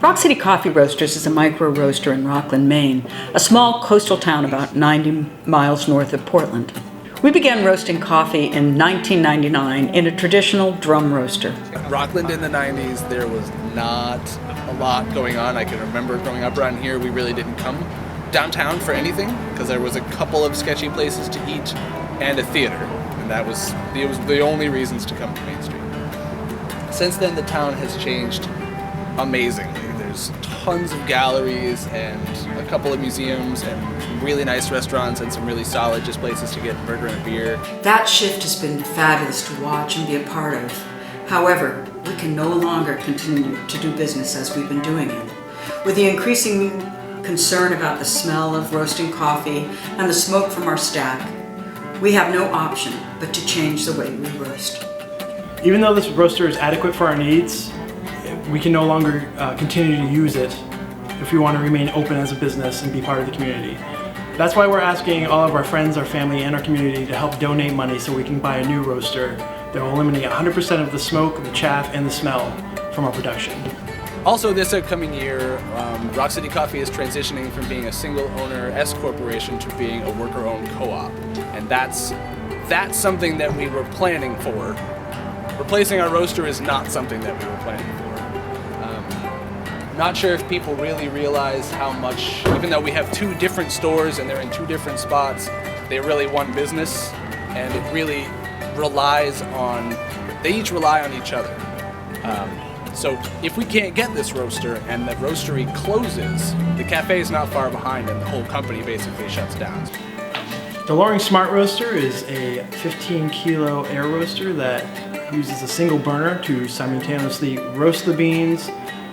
Rock City Coffee Roasters is a micro roaster in Rockland, Maine, a small coastal town about 90 miles north of Portland. We began roasting coffee in 1999 in a traditional drum roaster. Rockland in the 90s, there was not a lot going on. I can remember growing up around here, we really didn't come downtown for anything because there was a couple of sketchy places to eat and a theater, and it was the only reasons to come to Main Street. Since then, the town has changed amazingly. There's tons of galleries and a couple of museums and really nice restaurants and some really solid just places to get a burger and a beer. That shift has been fabulous to watch and be a part of. However, we can no longer continue to do business as we've been doing it. With the increasing concern about the smell of roasting coffee and the smoke from our stack, we have no option but to change the way we roast. Even though this roaster is adequate for our needs, we can no longer continue to use it if we want to remain open as a business and be part of the community. That's why we're asking all of our friends, our family, and our community to help donate money so we can buy a new roaster that will eliminate 100% of the smoke, the chaff, and the smell from our production. Also, this upcoming year, Rock City Coffee is transitioning from being a single-owner S corporation to being a worker-owned co-op, and that's something that we were planning for. Replacing our roaster is not something that we were planning for. Not sure if people really realize how much, even though we have two different stores and they're in two different spots, they're really one business, and it really they each rely on each other. So if we can't get this roaster and the roastery closes, the cafe is not far behind and the whole company basically shuts down. The Loring Smart Roaster is a 15-kilo air roaster that uses a single burner to simultaneously roast the beans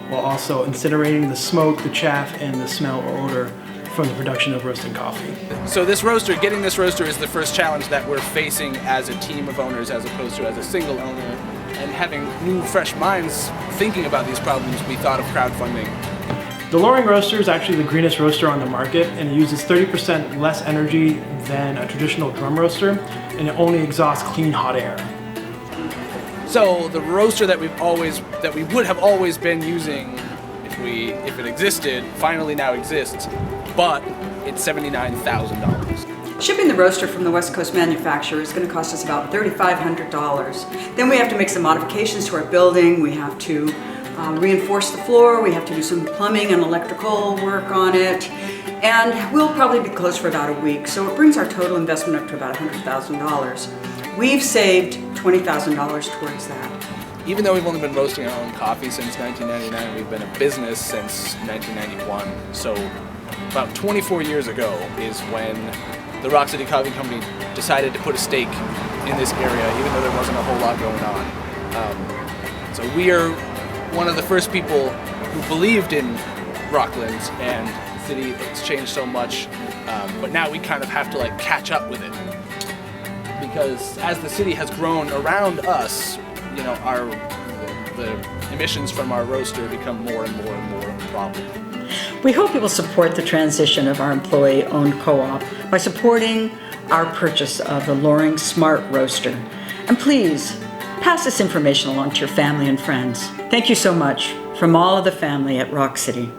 while also incinerating the smoke, the chaff, and the smell or odor from the production of roasting coffee. So getting this roaster is the first challenge that we're facing as a team of owners as opposed to as a single owner. And having new, fresh minds thinking about these problems, we thought of crowdfunding. The Loring Roaster is actually the greenest roaster on the market, and it uses 30% less energy than a traditional drum roaster, and it only exhausts clean hot air. So the roaster that we would have always been using if it existed, finally now exists, but it's $79,000. Shipping the roaster from the West Coast manufacturer is going to cost us about $3,500. Then we have to make some modifications to our building. We have to reinforce the floor. We have to do some plumbing and electrical work on it. And we'll probably be closed for about a week. So it brings our total investment up to about $100,000. We've saved $20,000 towards that. Even though we've only been roasting our own coffee since 1999, we've been a business since 1991. So about 24 years ago is when the Rock City Coffee Company decided to put a stake in this area, even though there wasn't a whole lot going on. So we are one of the first people who believed in Rockland and the city. It's changed so much, but now we kind of have to catch up with it. Because as the city has grown around us, the emissions from our roaster become more and more and more a problem. We hope you will support the transition of our employee-owned co-op by supporting our purchase of the Loring Smart Roaster. And please, pass this information along to your family and friends. Thank you so much from all of the family at Rock City.